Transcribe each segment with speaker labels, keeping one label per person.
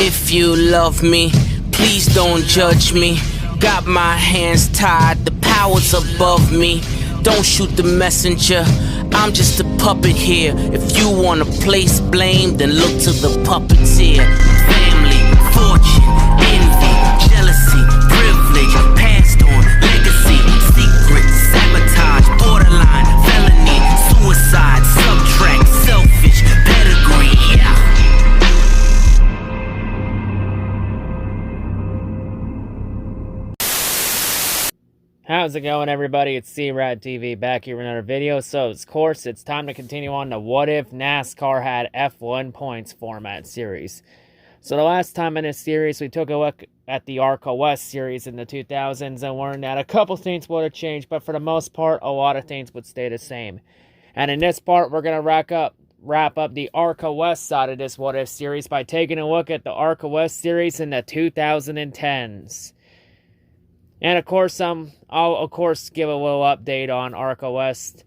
Speaker 1: If you love me, please don't judge me. Got my hands tied, the power's above me. Don't shoot the messenger, I'm just a puppet here. If you wanna place blame, then look to the puppeteer. Family, fortune, envy, jealousy, privilege, passed on, legacy, secret, sabotage, borderline, felony, suicide, subtract, selfish, pedigree, yeah.
Speaker 2: How's it going, everybody? It's C-RadTV back here with another video. So, of course, it's time to continue on the What If NASCAR Had F1 Points format series. So, the last time in this series, we took a look at the ARCA West series in the 2000s and learned that a couple things would have changed, but for the most part, a lot of things would stay the same. And in this part, we're going to wrap up the ARCA West side of this What If series by taking a look at the ARCA West series in the 2010s. And of course, I'll give a little update on ARCA West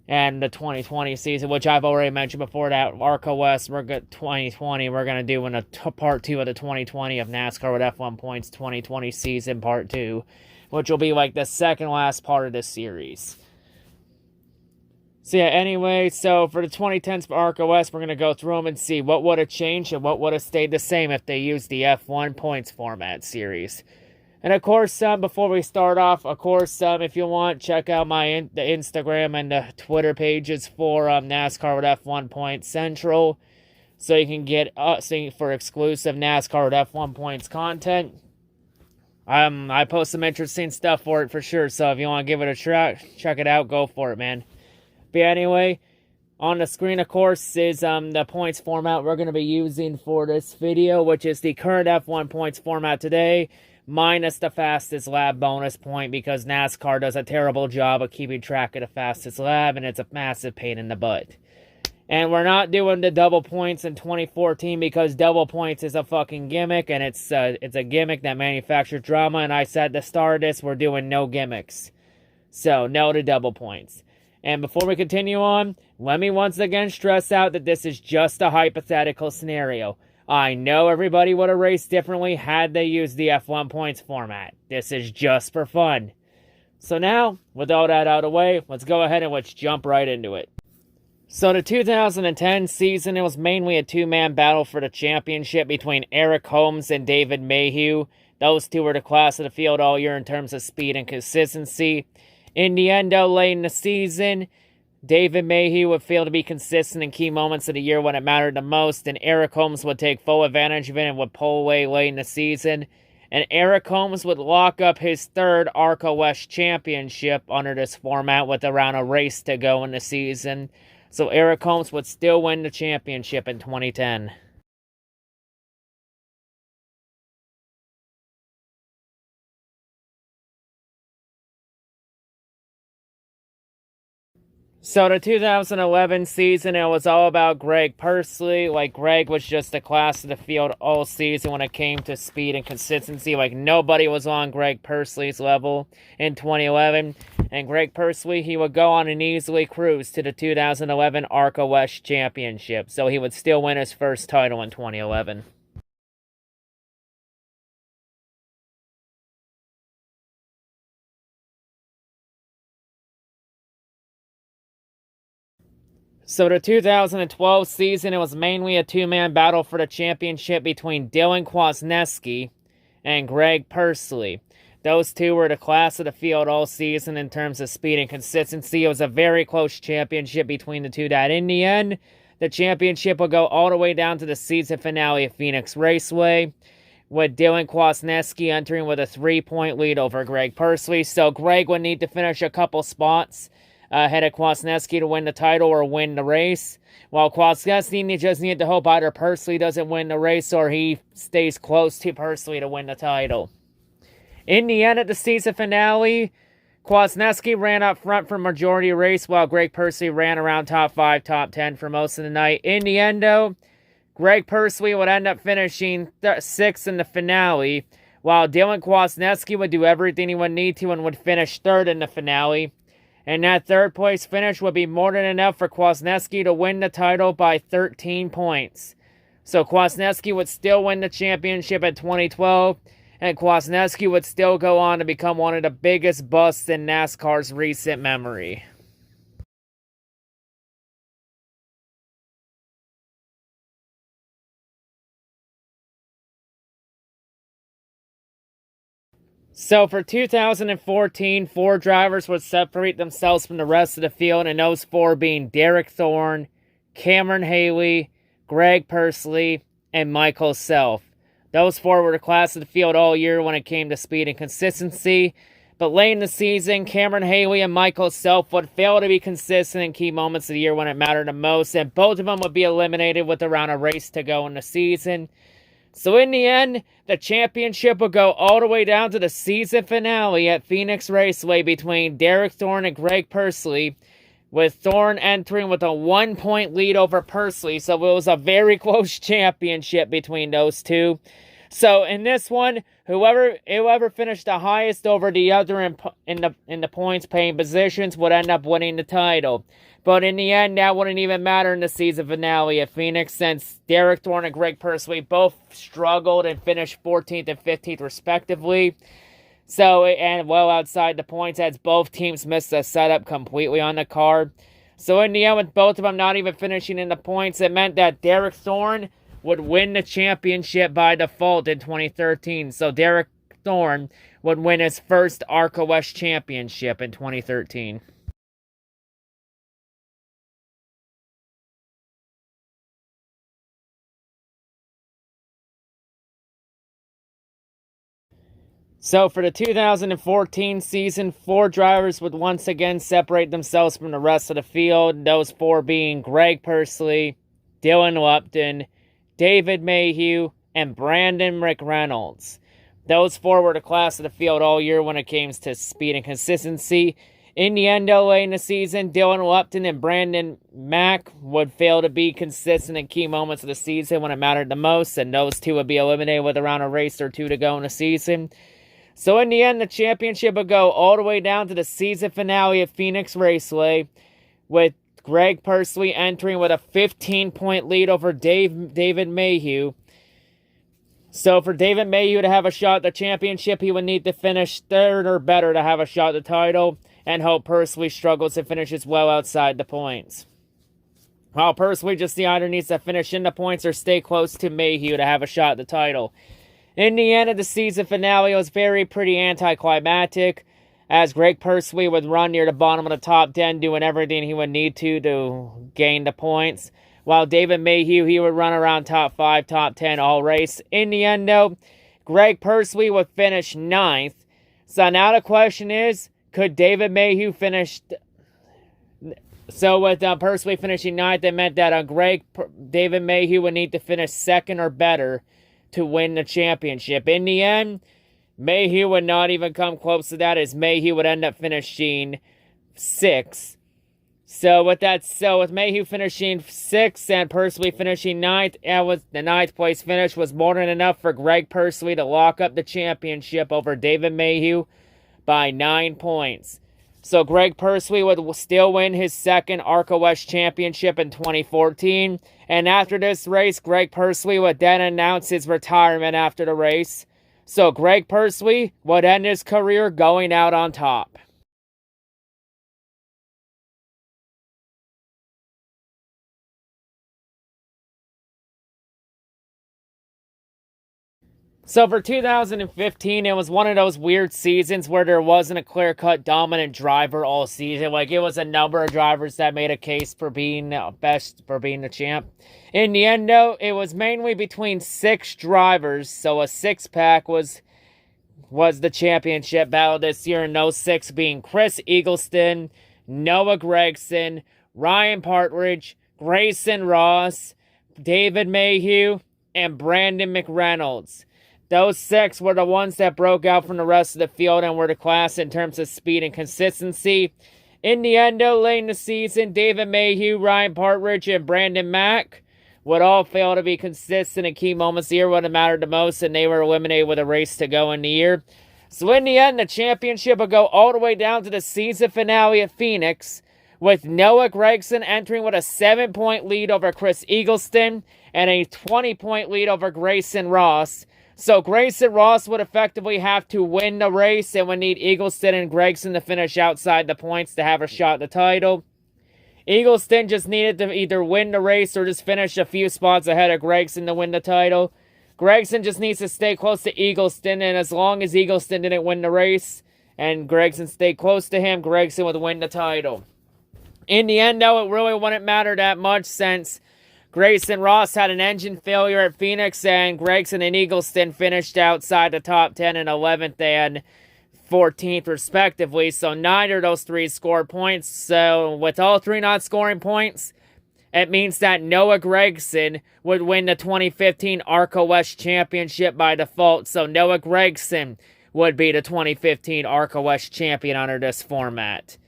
Speaker 2: and the 2020 season, which I've already mentioned before. That ARCA West, 2020, we're gonna do in a part 2 of the 2020 of NASCAR with F1 Points 2020 season part 2, which will be like the second last part of this series. So yeah, anyway, so for the 2010s for ARCA West, we're gonna go through them and see what would have changed and what would have stayed the same if they used the F1 Points format series. And of course, before we start off, if you want, check out the Instagram and the Twitter pages for NASCAR with F1 Points Central, so you can get for exclusive NASCAR with F1 Points content. I post some interesting stuff for it for sure, so if you want to give it a try, check it out, go for it, man. But anyway, on the screen, of course, is the points format we're going to be using for this video, which is the current F1 Points format today, minus the fastest lap bonus point, because NASCAR does a terrible job of keeping track of the fastest lap, and it's a massive pain in the butt. And we're not doing the double points in 2014, because double points is a fucking gimmick, and it's a gimmick that manufactures drama, and I said at the start of this, we're doing no gimmicks. So, no to double points. And before we continue on, let me once again stress out that this is just a hypothetical scenario. I know everybody would have raced differently had they used the F1 Points format. This is just for fun. So now, with all that out of the way, let's go ahead and let's jump right into it. So the 2010 season, it was mainly a two-man battle for the championship between Eric Holmes and David Mayhew. Those two were the class of the field all year in terms of speed and consistency. In the end, though, late in the season, David Mayhew would fail to be consistent in key moments of the year when it mattered the most, and Eric Holmes would take full advantage of it and would pull away late in the season. And Eric Holmes would lock up his third ARCA West championship under this format with around a race to go in the season. So Eric Holmes would still win the championship in 2010. So the 2011 season, it was all about Greg Pursley. Like, Greg was just the class of the field all season when it came to speed and consistency. Like, nobody was on Greg Pursley's level in 2011. And Greg Pursley, he would go on and easily cruise to the 2011 ARCA West Championship. So he would still win his first title in 2011. So the 2012 season, it was mainly a two-man battle for the championship between Dylan Kwasniewski and Greg Pursley. Those two were the class of the field all season in terms of speed and consistency. It was a very close championship between the two that in the end, the championship would go all the way down to the season finale at Phoenix Raceway, with Dylan Kwasniewski entering with a 3-point lead over Greg Pursley. So Greg would need to finish a couple spots ahead of Kwasniewski to win the title or win the race, while Kwasniewski just needed to hope either Pursley doesn't win the race or he stays close to Pursley to win the title. In the end, at the season finale, Kwasniewski ran up front for majority race, while Greg Pursley ran around top 5, top 10 for most of the night. In the end, though, Greg Pursley would end up finishing 6th in the finale, while Dylan Kwasniewski would do everything he would need to and would finish 3rd in the finale. And that third place finish would be more than enough for Kwasniewski to win the title by 13 points. So Kwasniewski would still win the championship in 2012, and Kwasniewski would still go on to become one of the biggest busts in NASCAR's recent memory. So for 2014, 4 drivers would separate themselves from the rest of the field, and those 4 being Derek Thorne, Cameron Haley, Greg Pursley, and Michael Self. Those 4 were the class of the field all year when it came to speed and consistency. But late in the season, Cameron Haley and Michael Self would fail to be consistent in key moments of the year when it mattered the most, and both of them would be eliminated with around a race to go in the season. So in the end, the championship would go all the way down to the season finale at Phoenix Raceway between Derek Thorne and Greg Pursley, with Thorne entering with a 1-point lead over Pursley. So it was a very close championship between those two. So in this one, whoever finished the highest over the other in the points paying positions would end up winning the title. But in the end, that wouldn't even matter in the season finale at Phoenix, since Derek Thorne and Greg Pursley both struggled and finished 14th and 15th respectively. So, and well outside the points, as both teams missed the setup completely on the car. So in the end, with both of them not even finishing in the points, it meant that Derek Thorne would win the championship by default in 2013. So Derek Thorne would win his first ARCA West championship in 2013. So for the 2014 season, 4 drivers would once again separate themselves from the rest of the field. Those 4 being Greg Pursley, Dylan Lupton, David Mayhew, and Brandon McReynolds. Those 4 were the class of the field all year when it came to speed and consistency. In the end, late in the season, Dylan Lupton and Brandon Mack would fail to be consistent in key moments of the season when it mattered the most, and those 2 would be eliminated with around a race or 2 to go in the season. So in the end, the championship would go all the way down to the season finale at Phoenix Raceway, with Greg Pursley entering with a 15-point lead over David Mayhew. So for David Mayhew to have a shot at the championship, he would need to finish 3rd or better to have a shot at the title, and hope Pursley struggles and finishes well outside the points. While Pursley just either needs to finish in the points or stay close to Mayhew to have a shot at the title. In the end of the season finale, it was pretty anticlimactic, as Greg Pursley would run near the bottom of the top 10, doing everything he would need to gain the points, while David Mayhew, he would run around top 5, top 10 all race. In the end, though, Greg Pursley would finish 9th. So now the question is, could David Mayhew finish? So with Pursley finishing 9th, it meant that David Mayhew would need to finish 2nd or better to win the championship. In the end, Mayhew would not even come close to that, as Mayhew would end up finishing 6th. So with Mayhew finishing 6th and Pursley finishing 9th, the 9th place finish was more than enough for Greg Pursley to lock up the championship over David Mayhew by 9 points. So Greg Pursley would still win his 2nd ARCA West championship in 2014. And after this race, Greg Pursley would then announce his retirement after the race. So Greg Pursley would end his career going out on top. So for 2015, it was one of those weird seasons where there wasn't a clear-cut dominant driver all season. Like, it was a number of drivers that made a case for being best, for being the champ. In the end, though, it was mainly between 6 drivers, so a 6-pack was the championship battle this year, and those 6 being Chris Eagleston, Noah Gragson, Ryan Partridge, Grayson Ross, David Mayhew, and Brandon McReynolds. Those 6 were the ones that broke out from the rest of the field and were the class in terms of speed and consistency. In the end, though, late in the season, David Mayhew, Ryan Partridge, and Brandon Mack would all fail to be consistent in key moments of the year when it mattered the most, and they were eliminated with a race to go in the year. So in the end, the championship would go all the way down to the season finale at Phoenix, with Noah Gragson entering with a 7-point lead over Chris Eagleston, and a 20-point lead over Grayson Ross. So Grayson Ross would effectively have to win the race and would need Eagleston and Gregson to finish outside the points to have a shot at the title. Eagleston just needed to either win the race or just finish a few spots ahead of Gregson to win the title. Gregson just needs to stay close to Eagleston, and as long as Eagleston didn't win the race and Gregson stayed close to him, Gregson would win the title. In the end, though, it really wouldn't matter that much since Grayson Ross had an engine failure at Phoenix, and Gregson and Eagleston finished outside the top 10 in 11th and 14th, respectively. So neither of those three scored points. So with all three not scoring points, it means that Noah Gragson would win the 2015 ARCA West Championship by default. So Noah Gragson would be the 2015 ARCA West champion under this format.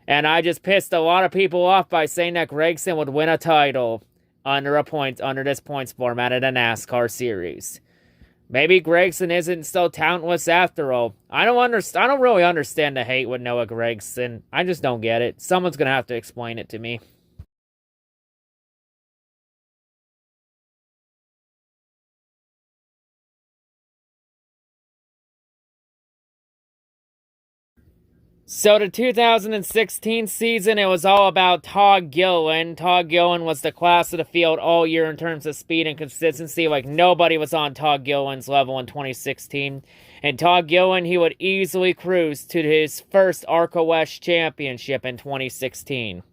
Speaker 2: And I just pissed a lot of people off by saying that Gragson would win a title under this points format in a NASCAR series. Maybe Gragson isn't so talentless after all. I don't really understand the hate with Noah Gragson. I just don't get it. Someone's gonna have to explain it to me. So the 2016 season, it was all about Todd Gilliland. Todd Gilliland was the class of the field all year in terms of speed and consistency. Like, nobody was on Todd Gilliland's level in 2016. And Todd Gilliland, he would easily cruise to his first ARCA West championship in 2016.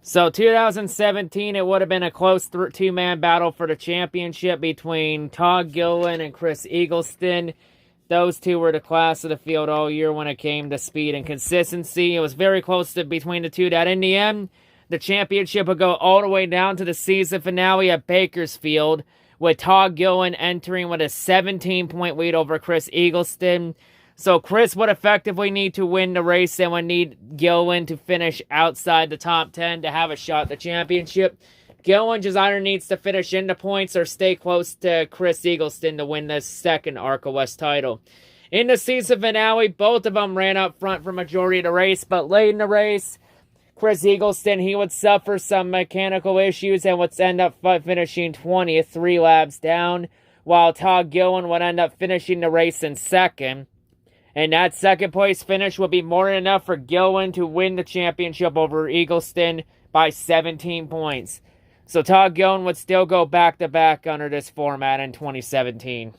Speaker 2: So 2017, it would have been a close two-man battle for the championship between Todd Gilliland and Chris Eagleston. Those two were the class of the field all year when it came to speed and consistency. It was very close between the two that in the end, the championship would go all the way down to the season finale at Bakersfield, with Todd Gilliland entering with a 17-point lead over Chris Eagleston. So Chris would effectively need to win the race and would need Gilliland to finish outside the top 10 to have a shot at the championship. Gilliland just either needs to finish in the points or stay close to Chris Eagleston to win the second ARCA West title. In the season finale, both of them ran up front for majority of the race, but late in the race, Chris Eagleston, he would suffer some mechanical issues and would end up finishing 20th, 3 laps down, while Todd Gilliland would end up finishing the race in second. And that second place finish would be more than enough for Gilliland to win the championship over Eagleston by 17 points. So Todd Gilliland would still go back-to-back under this format in 2017.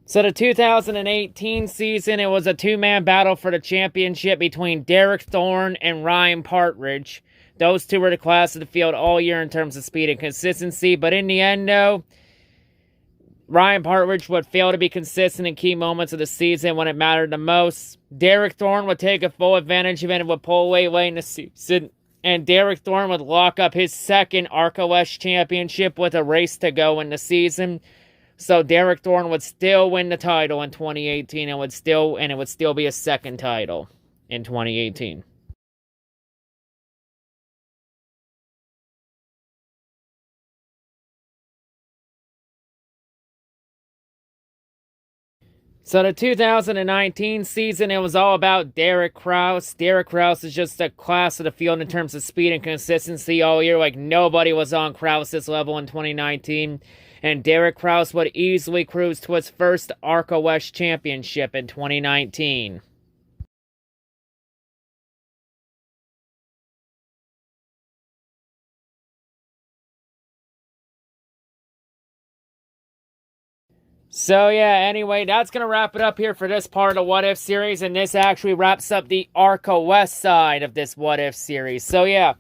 Speaker 2: So the 2018 season, it was a two-man battle for the championship between Derek Thorne and Ryan Partridge. Those two were the class of the field all year in terms of speed and consistency. But in the end, though, Ryan Partridge would fail to be consistent in key moments of the season when it mattered the most. Derek Thorne would take a full advantage of it and would pull away late in the season. And Derek Thorne would lock up his second ARCA West championship with a race to go in the season. So Derek Thorne would still win the title in 2018 and it would still be a second title in 2018. So the 2019 season, it was all about Derek Kraus. Derek Kraus is just a class of the field in terms of speed and consistency all year. Like, nobody was on Kraus's level in 2019. And Derek Kraus would easily cruise to his first ARCA West championship in 2019. So yeah, anyway, that's going to wrap it up here for this part of the What If series, and this actually wraps up the ARCA West side of this What If series. So yeah,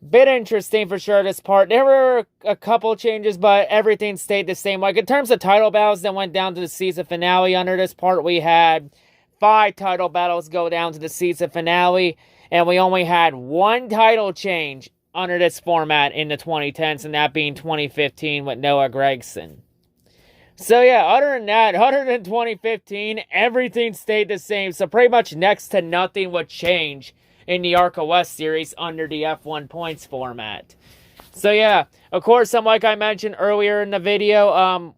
Speaker 2: bit interesting for sure, this part. There were a couple changes, but everything stayed the same. Like, in terms of title battles that went down to the season finale, under this part, we had 5 title battles go down to the season finale, and we only had 1 title change under this format in the 2010s, and that being 2015 with Noah Gragson. So yeah, other than that, other than 2015, everything stayed the same. So pretty much next to nothing would change in the ARCA West series under the F1 points format. So yeah, of course, like I mentioned earlier in the video,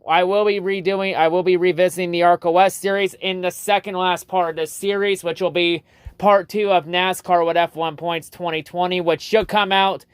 Speaker 2: I will be revisiting the ARCA West series in the second last part of this series, which will be part 2 of NASCAR with F1 Points 2020, which should come out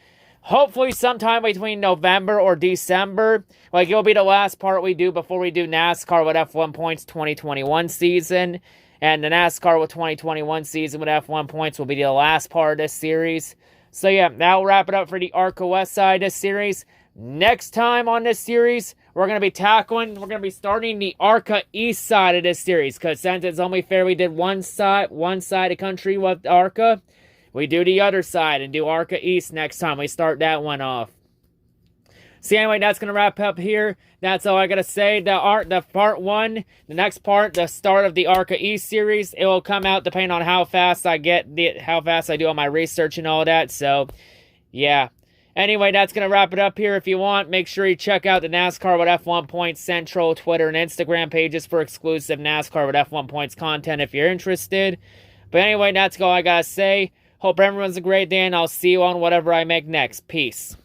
Speaker 2: hopefully sometime between November or December. Like, it'll be the last part we do before we do NASCAR with F1 Points 2021 season. And the NASCAR with 2021 season with F1 Points will be the last part of this series. So yeah, that'll wrap it up for the ARCA West side of this series. Next time on this series, we're going to be starting the ARCA East side of this series. Because since it's only fair we did one side of country with ARCA, we do the other side and do ARCA East next time we start that one off. So anyway, that's going to wrap up here. That's all I got to say. The part 1, the next part, the start of the ARCA East series, it will come out depending on how fast I do all my research and all that. So, yeah. Anyway, that's going to wrap it up here. If you want, make sure you check out the NASCAR with F1 Points Central, Twitter, and Instagram pages for exclusive NASCAR with F1 Points content if you're interested. But anyway, that's all I got to say. Hope everyone's a great day, and I'll see you on whatever I make next. Peace.